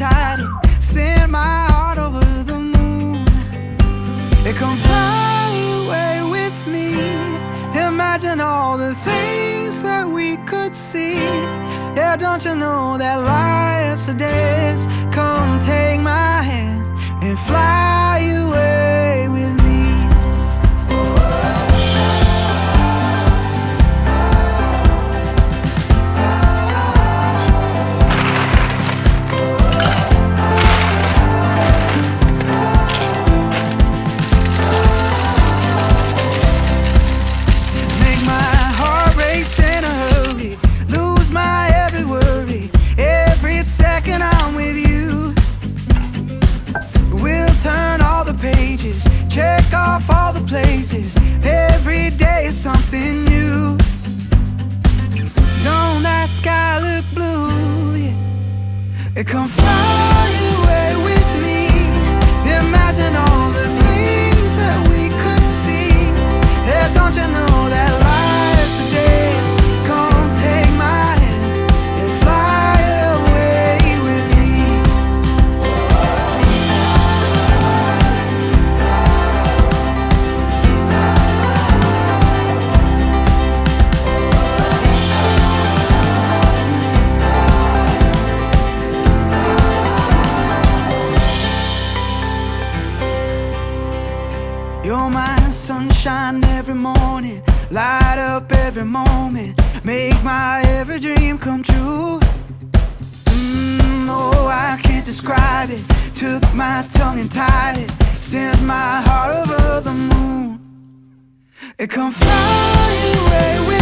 tied it, send my heart over the moon. It come fly away with me. Imagine all the things that we could see. Yeah, don't you know that life's a dance? Come take my hand and fly away with me. Make my heart race in a hurry, lose my every worry, every second I'm with you. We'll turn all the pages, check off all the places, every day is something new. Don't that sky look blue? Yeah. It come fly away with me. Imagine all the things that we could see. Yeah, don't you know that life's a dance? Come take my hand and fly away with me. You're my sunshine every morning, light up every moment, make my every dream come true. Oh, I can't describe it. Took my tongue and tied it, sent my heart over the moon. It come fly away with